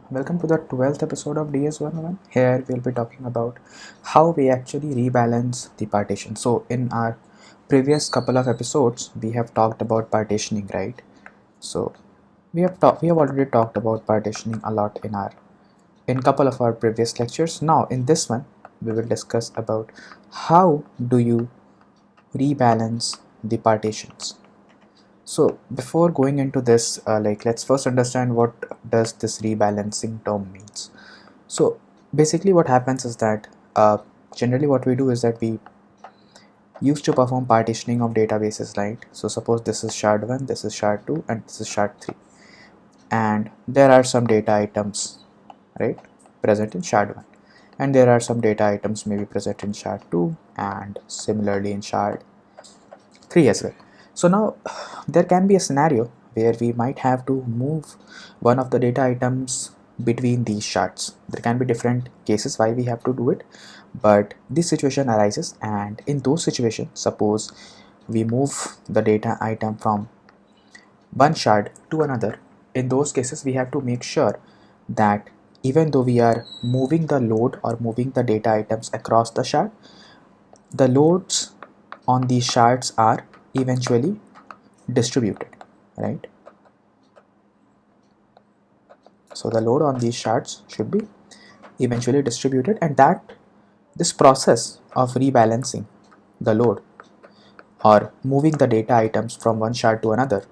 Welcome to the 12th episode of DS101. Here we'll be talking about how we actually rebalance the partition. So in our previous couple of episodes, we have talked about partitioning, right? So we have already talked about partitioning a lot in couple of our previous lectures. Now in this one, we will discuss about how do you rebalance the partitions. So before going into this, let's first understand what does this rebalancing term means. So basically what happens is that generally what we do is that we used to perform partitioning of databases, right? So suppose this is shard 1, this is shard 2 and this is shard 3, and there are some data items, right, present in shard 1, and there are some data items maybe present in shard 2 and similarly in shard 3 as well. So now there can be a scenario where we might have to move one of the data items between these shards. There can be different cases why we have to do it, but this situation arises, and in those situations, suppose we move the data item from one shard to another. In those cases, we have to make sure that even though we are moving the load or moving the data items across the shard, the loads on these shards are eventually distributed, right? So the load on these shards should be eventually distributed, and that this process of rebalancing the load or moving the data items from one shard to another,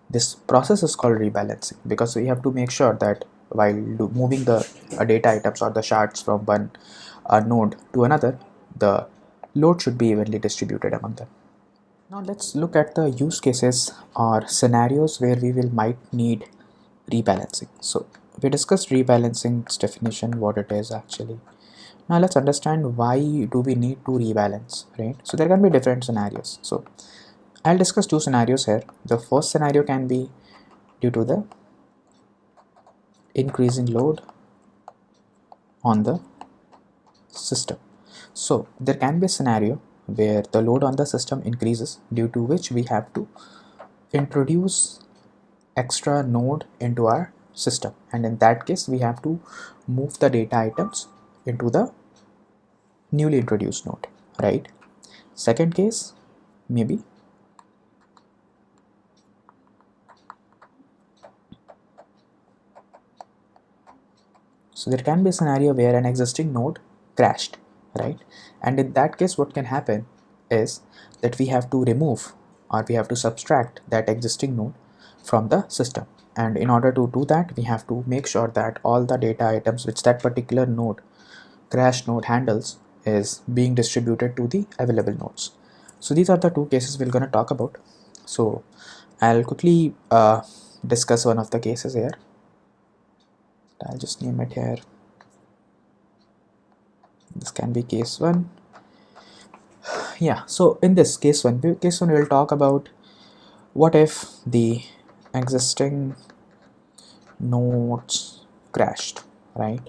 this process is called rebalancing, because we have to make sure that while moving the data items or the shards from one node to another, the load should be evenly distributed among them. Now let's look at the use cases or scenarios where we will might need rebalancing. So we discussed rebalancing's definition, what it is actually. Now let's understand why do we need to rebalance, right? So there can be different scenarios. So I'll discuss two scenarios here. The first scenario can be due to the increasing load on the system. So there can be a scenario where the load on the system increases, due to which we have to introduce extra node into our system, and in that case we have to move the data items into the newly introduced node, right? Second case, maybe so there can be a scenario where an existing node crashed, right? And in that case what can happen is that we have to remove or we have to subtract that existing node from the system, and in order to do that we have to make sure that all the data items which that particular node crash node handles is being distributed to the available nodes. So these are the two cases we're going to talk about. So I'll quickly discuss one of the cases here. I'll just name it here. This can be case 1. Yeah, so in this case 1 we'll talk about what if the existing nodes crashed, right?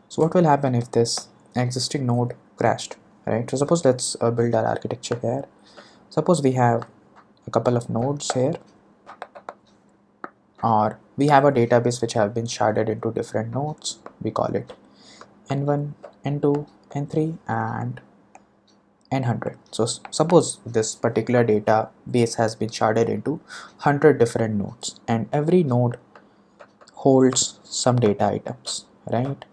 So what will happen if this existing node crashed, right? So suppose let's build our architecture here. Suppose we have a couple of nodes here, or we have a database which have been sharded into different nodes. We call it n1, n2, n3 and n100. So suppose this particular database has been sharded into 100 different nodes, and every node holds some data items, right?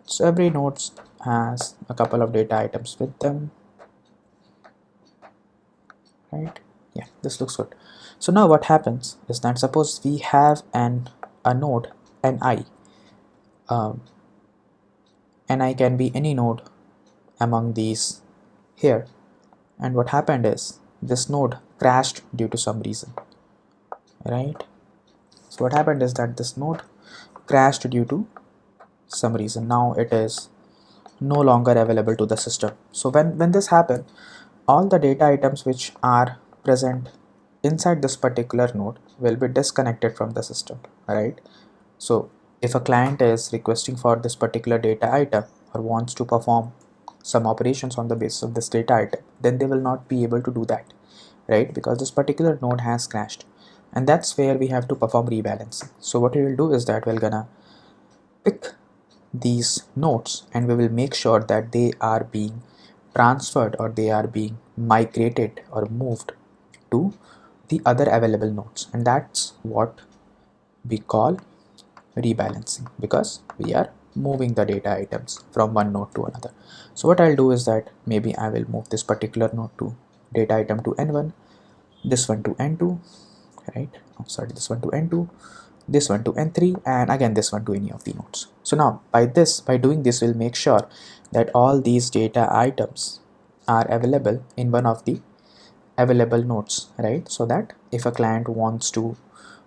So every node has a couple of data items with them, right? Yeah, this looks good. So now what happens is that suppose we have a node ni. Ni can be any node among these here, and what happened is this node crashed due to some reason, right? So what happened is that this node crashed due to some reason. Now it is no longer available to the system. So when this happened, all the data items which are present inside this particular node will be disconnected from the system, right? So if a client is requesting for this particular data item or wants to perform some operations on the basis of this data item, then they will not be able to do that, right? Because this particular node has crashed, and that's where we have to perform rebalancing. So what we will do is that we're gonna pick these nodes and we will make sure that they are being transferred or they are being migrated or moved to the other available nodes, and that's what we call rebalancing, because we are moving the data items from one node to another. So what I'll do is that maybe I will move this particular node to data item to n1, this one to n2, right? Oh, sorry, this one to n2, this one to n3, and again this one to any of the nodes. So now by doing this, we'll make sure that all these data items are available in one of the available nodes, right? So that if a client wants to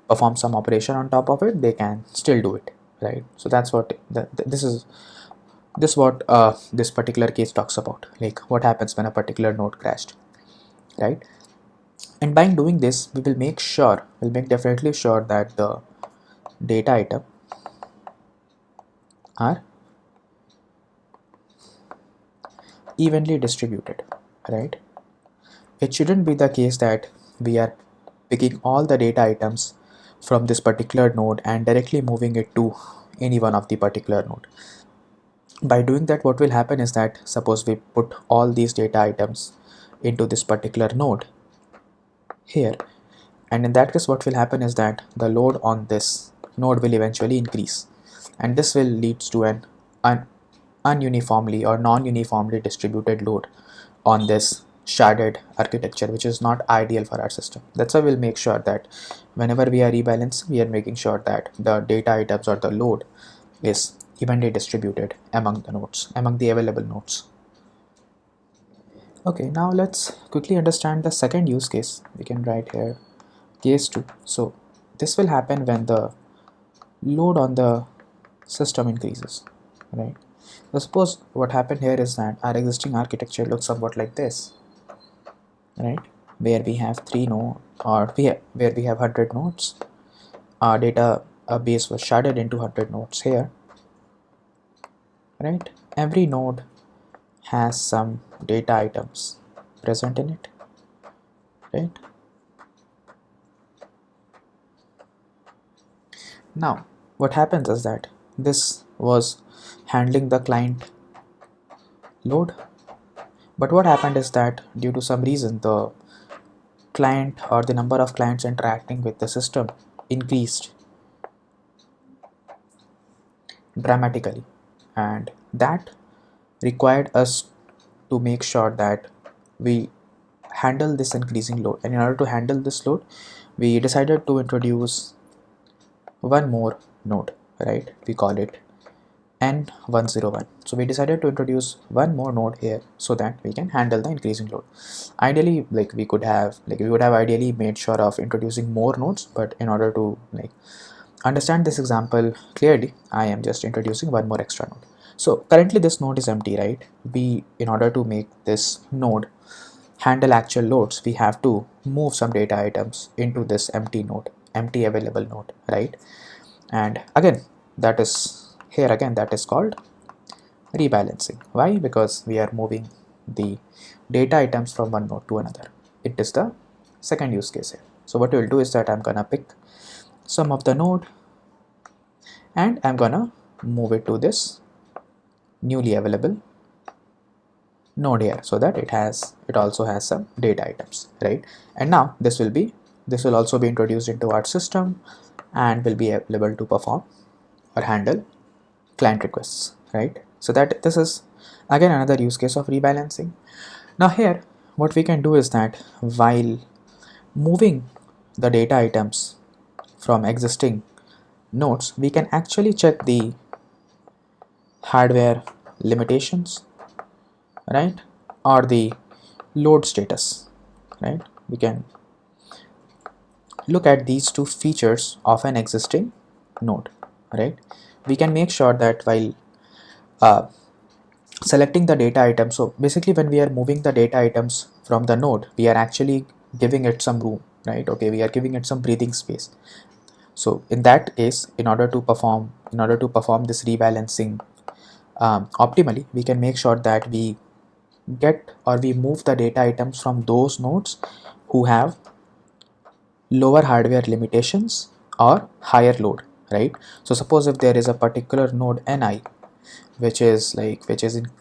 perform some operation on top of it, they can still do it, right? So that's what this particular case talks about, like what happens when a particular node crashed, right? And by doing this, we'll make definitely sure that the data item are evenly distributed, right? It shouldn't be the case that we are picking all the data items from this particular node and directly moving it to any one of the particular node. By doing that, what will happen is that suppose we put all these data items into this particular node here, and in that case what will happen is that the load on this node will eventually increase, and this will lead to an ununiformly or non-uniformly distributed load on this sharded architecture, which is not ideal for our system. That's why we'll make sure that whenever we are rebalancing, we are making sure that the data items or the load is evenly distributed among the nodes, among the available nodes. Okay, now let's quickly understand the second use case. We can write here case 2. So this will happen when the load on the system increases, right? So suppose what happened here is that our existing architecture looks somewhat like this, right? Where we have where we have 100 nodes. Our data base was sharded into 100 nodes here, right? Every node has some data items present in it, right? Now what happens is that this was handling the client load, but what happened is that due to some reason the client or the number of clients interacting with the system increased dramatically, and that required us to make sure that we handle this increasing load. And in order to handle this load, we decided to introduce one more node, right? We call it N101. So we decided to introduce one more node here so that we can handle the increasing load. Ideally, we would have ideally made sure of introducing more nodes, but in order to understand this example clearly, I am just introducing one more extra node. So currently this node is empty, right? In order to make this node handle actual loads, we have to move some data items into this empty available node, right? And again, that is called rebalancing. Why? Because we are moving the data items from one node to another. It is the second use case here. So what we'll do is that I'm gonna pick some of the node and I'm gonna move it to this newly available node here, so that it also has some data items, right? And now this will also be introduced into our system and will be able to perform or handle client requests, right? So that this is again another use case of rebalancing. Now here what we can do is that while moving the data items from existing nodes, we can actually check the hardware limitations, right, or the load status, right? We can look at these two features of an existing node, right? We can make sure that while selecting the data item, so basically when we are moving the data items from the node, we are actually giving it some room, right? Okay, we are giving it some breathing space. So in that case, in order to perform this rebalancing optimally, we can make sure that we move the data items from those nodes who have lower hardware limitations or higher load, right? So suppose if there is a particular node ni which is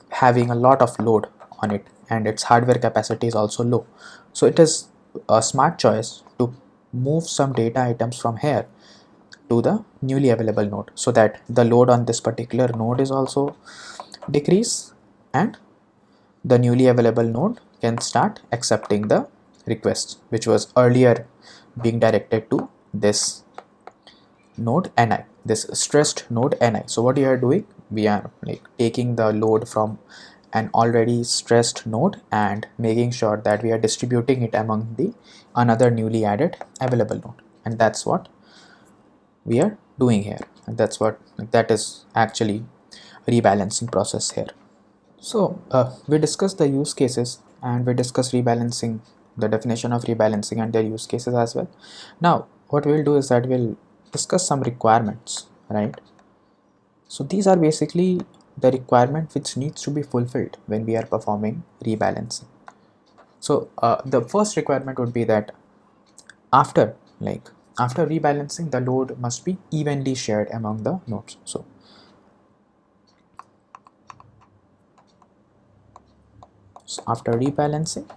having a lot of load on it and its hardware capacity is also low, so it is a smart choice to move some data items from here to the newly available node, so that the load on this particular node is also decrease, and the newly available node can start accepting the requests which was earlier being directed to this node ni, this stressed node ni. So what we are doing, we are like taking the load from an already stressed node and making sure that we are distributing it among the another newly added available node, and that's what we are doing here, and that's what that is actually rebalancing process here. So we discussed the use cases and we discussed rebalancing, the definition of rebalancing and their use cases as well. Now what we'll do is that we'll discuss some requirements, right? So these are basically the requirement which needs to be fulfilled when we are performing rebalancing. So the first requirement would be that after after rebalancing, the load must be evenly shared among the nodes. So after rebalancing,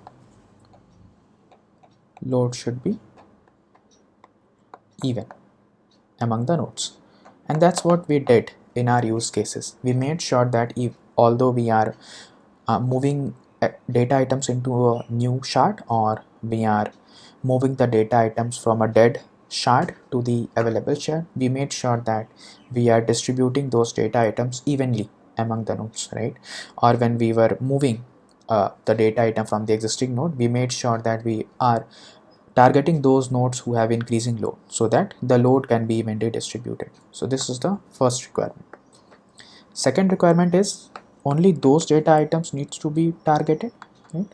load should be even among the nodes, and that's what we did in our use cases. We made sure that if although we are moving data items into a new shard, or we are moving the data items from a dead shard to the available shard, we made sure that we are distributing those data items evenly among the nodes, right? Or when we were moving the data item from the existing node, we made sure that we are targeting those nodes who have increasing load so that the load can be evenly distributed. So this is the first requirement. Second requirement is only those data items needs to be targeted, right?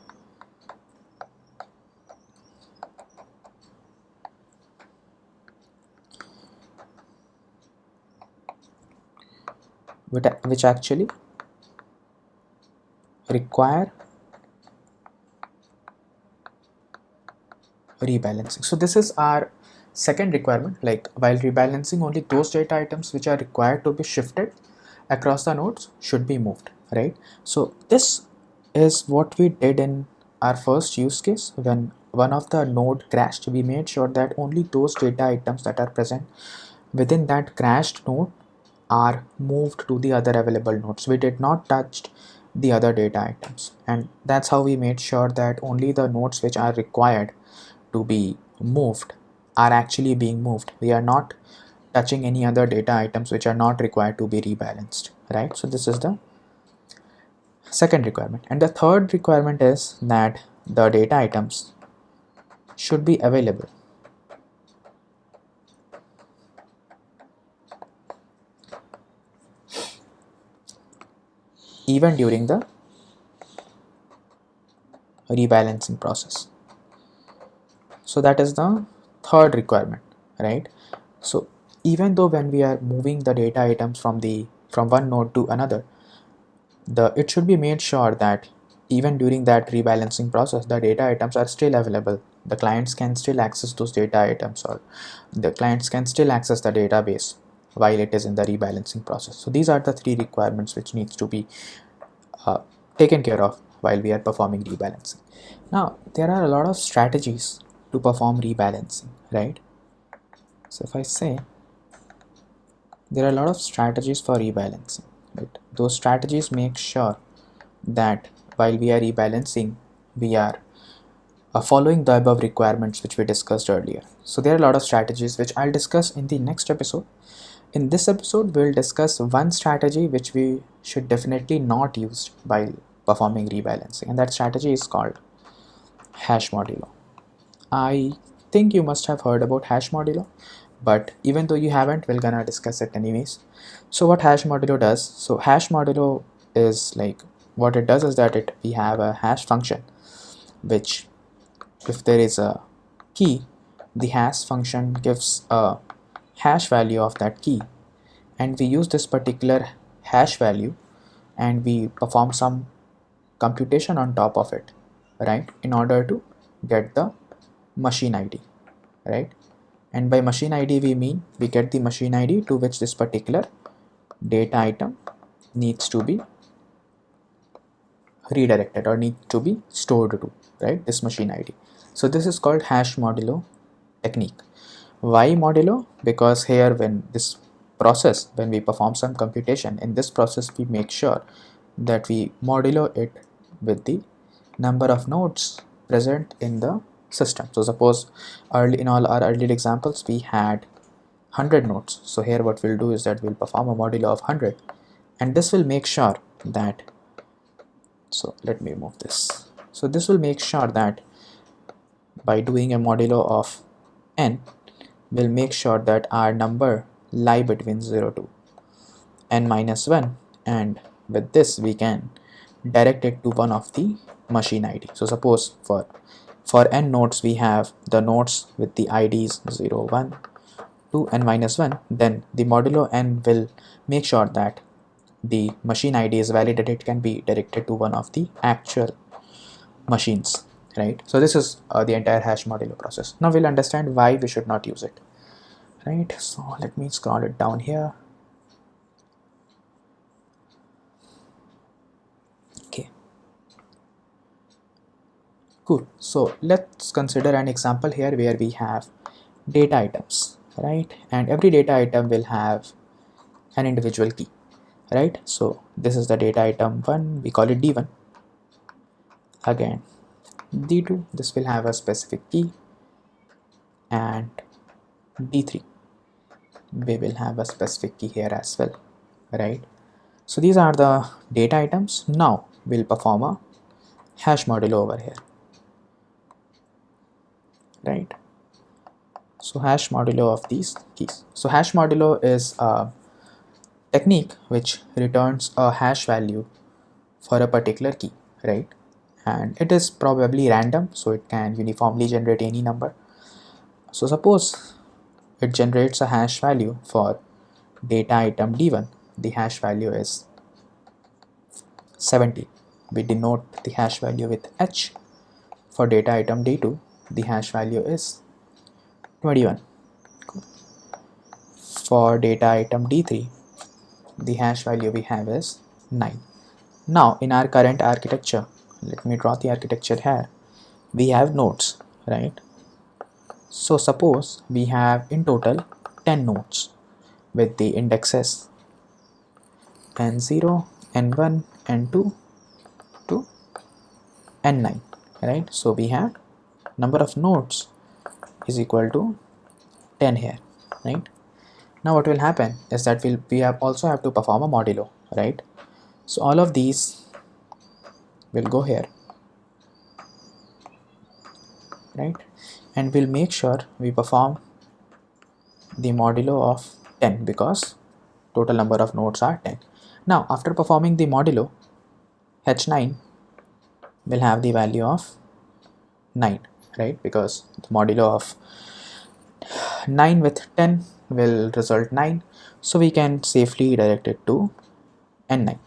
Which actually require rebalancing. So this is our second requirement, like while rebalancing, only those data items which are required to be shifted across the nodes should be moved, right? So this is what we did in our first use case. When one of the node crashed, we made sure that only those data items that are present within that crashed node are moved to the other available nodes. We did not touch the other data items, and that's how we made sure that only the nodes which are required to be moved are actually being moved. We are not touching any other data items which are not required to be rebalanced, right? So this is the second requirement. And the third requirement is that the data items should be available even during the rebalancing process. So that is the third requirement, right? So even though when we are moving the data items from one node to another, it should be made sure that even during that rebalancing process, the data items are still available. The clients can still access those data items, or the clients can still access the database while it is in the rebalancing process. So these are the three requirements which needs to be uh, taken care of while we are performing rebalancing. Now there are a lot of strategies to perform rebalancing, right? So if I say there are a lot of strategies for rebalancing, right? Those strategies make sure that while we are rebalancing, we are following the above requirements which we discussed earlier. So there are a lot of strategies which I'll discuss in the next episode. In this episode, we'll discuss one strategy which we should definitely not use while performing rebalancing, and that strategy is called Hash-Modulo. I think you must have heard about Hash-Modulo, but even though you haven't, we're gonna discuss it anyways. So what Hash-Modulo does, so Hash-Modulo is like, what it does is that we have a hash function which, if there is a key, the hash function gives a hash value of that key, and we use this particular hash value and we perform some computation on top of it, right, in order to get the machine ID, right? And by machine ID we mean we get the machine ID to which this particular data item needs to be redirected or need to be stored to, right? This machine ID. So this is called hash modulo technique. Why modulo? Because here when we perform some computation, in this process we make sure that we modulo it with the number of nodes present in the system. So suppose in all our earlier examples we had 100 nodes. So here what we'll do is that we'll perform a modulo of 100, and this will make sure that, so let me move this. So this will make sure that by doing a modulo of n, we'll make sure that our number lie between 0 to n minus 1, and with this we can direct it to one of the machine ID. So suppose for n nodes we have the nodes with the IDs 0, 1, 2, n minus 1, then the modulo n will make sure that the machine ID is validated, it can be directed to one of the actual machines, right? So this is the entire hash modulo process. Now we'll understand why we should not use it, right? So let me scroll it down here. Okay, cool. So let's consider an example here where we have data items, right? And every data item will have an individual key, right? So this is the data item 1, we call it D1. Again D2, this will have a specific key, and D3, we will have a specific key here as well, right? So these are the data items. Now we'll perform a hash modulo over here, right? So hash modulo of these keys. So hash modulo is a technique which returns a hash value for a particular key, right? And it is probably random, so it can uniformly generate any number. So suppose it generates a hash value for data item D1, the hash value is 70. We denote the hash value with H. For data item D2, the hash value is 21. For data item D3, the hash value we have is 9. Now in our current architecture, let me draw the architecture here. We have nodes, right? So suppose we have in total 10 nodes with the indexes n0, n1, n2 to n9, right? So we have number of nodes is equal to 10 here, right? Now what will happen is that we also have to perform a modulo, right? So all of these will go here, right? And we'll make sure we perform the modulo of 10 because total number of nodes are 10. Now after performing the modulo, h9 will have the value of 9, right? Because the modulo of 9 with 10 will result 9, so we can safely direct it to n9.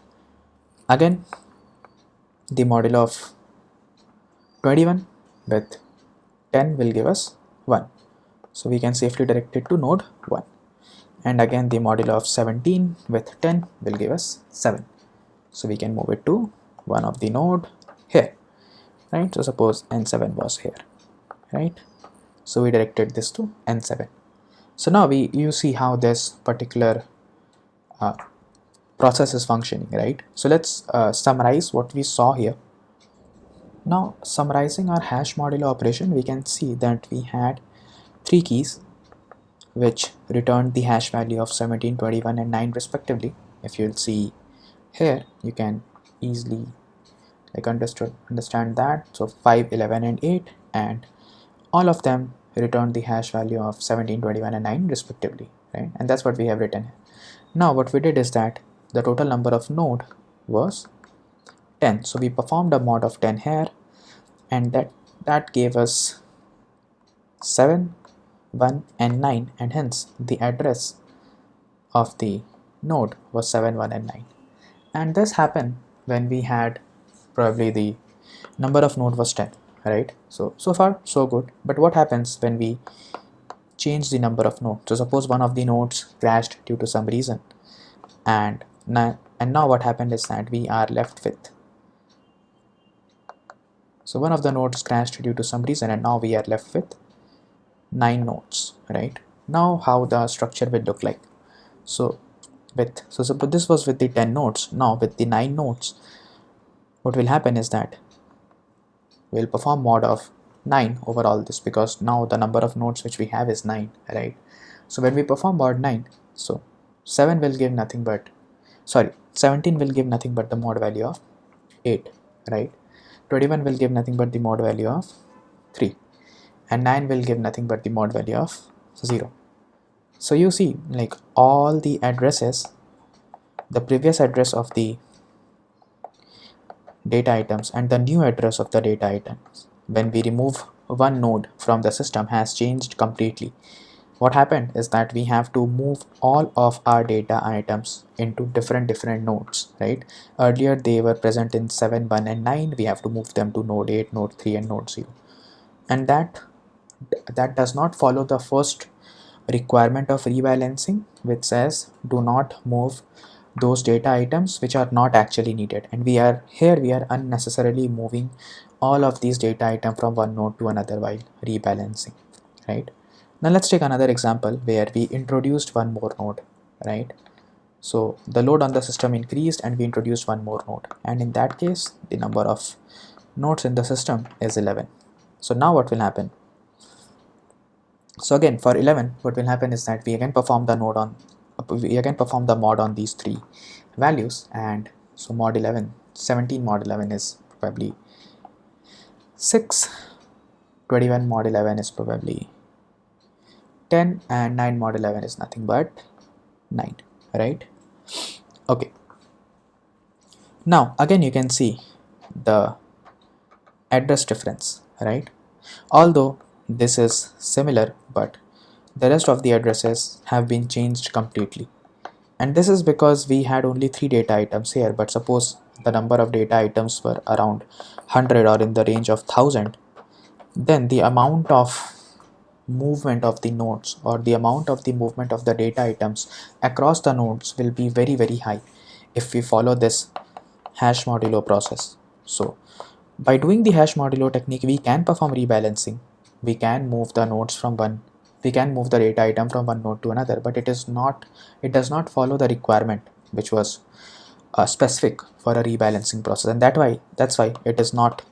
Again, the modulo of 21 with 10 will give us 1, so we can safely direct it to node 1. And again the modulo of 17 with 10 will give us 7, so we can move it to one of the node here, right? So suppose n7 was here, right? So we directed this to n7. So now you see how this particular process is functioning, right? So let's summarize what we saw here. Now summarizing our hash modulo operation, we can see that we had 3 keys which returned the hash value of 17, 21 and 9 respectively. If you'll see here, you can easily understand that. So 5, 11 and 8, and all of them returned the hash value of 17, 21 and 9 respectively, right? And that's what we have written here. Now what we did is that the total number of node was 10, so we performed a mod of 10 here, and that gave us 7, 1 and 9, and hence the address of the node was 7, 1 and 9. And this happened when we had probably the number of node was 10, right? So far so good. But what happens when we change the number of nodes. So suppose one of the nodes crashed due to some reason, and now what happened is that we are left with, so one of the nodes crashed due to some reason, and now we are left with 9 nodes, right? Now how the structure will look like. So suppose this was with the 10 nodes. Now with the 9 nodes, what will happen is that we'll perform mod of 9 over all this, because now the number of nodes which we have is 9, right? So when we perform mod 9, so 7 will give nothing but, 17 will give nothing but the mod value of 8, right? 21 will give nothing but the mod value of 3, and 9 will give nothing but the mod value of 0. So you see, like, all the addresses, the previous address of the data items and the new address of the data items, when we remove one node from the system, has changed completely. What happened is that we have to move all of our data items into different nodes, right? Earlier they were present in 7, 1 and 9. We have to move them to node 8, node 3 and node 0. And that does not follow the first requirement of rebalancing, which says do not move those data items which are not actually needed. And we are unnecessarily moving all of these data items from one node to another while rebalancing, right? Now let's take another example where we introduced one more node, right? So the load on the system increased and we introduced one more node, and in that case the number of nodes in the system is 11. So now what will happen? So again, for 11, what will happen is that we again perform the mod on these three values. And so mod 11, 17 mod 11 is probably 6, 21 mod 11 is probably 10, and 9 mod 11 is nothing but 9, right? Okay. Now again, you can see the address difference, right? Although this is similar, but the rest of the addresses have been changed completely. And this is because we had only 3 data items here, but suppose the number of data items were around 100 or in the range of 1000, then the amount of movement of the nodes, or the amount of the movement of the data items across the nodes, will be very high if we follow this Hash-Modulo process. So by doing the Hash-Modulo technique, we can perform rebalancing. We can move the nodes from we can move the data item from one node to another, but it does not follow the requirement which was specific for a rebalancing process, and that's why it is not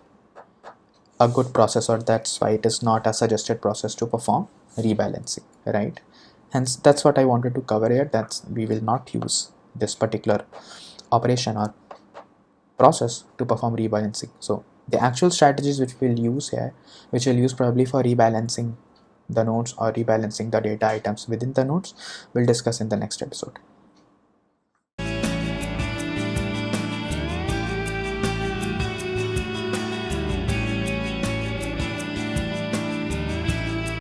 a good process, or that's why it is not a suggested process to perform rebalancing, right? Hence that's what I wanted to cover here, that we will not use this particular operation or process to perform rebalancing. So the actual strategies which we'll use here, which we'll use probably for rebalancing the nodes or rebalancing the data items within the nodes, we'll discuss in the next episode.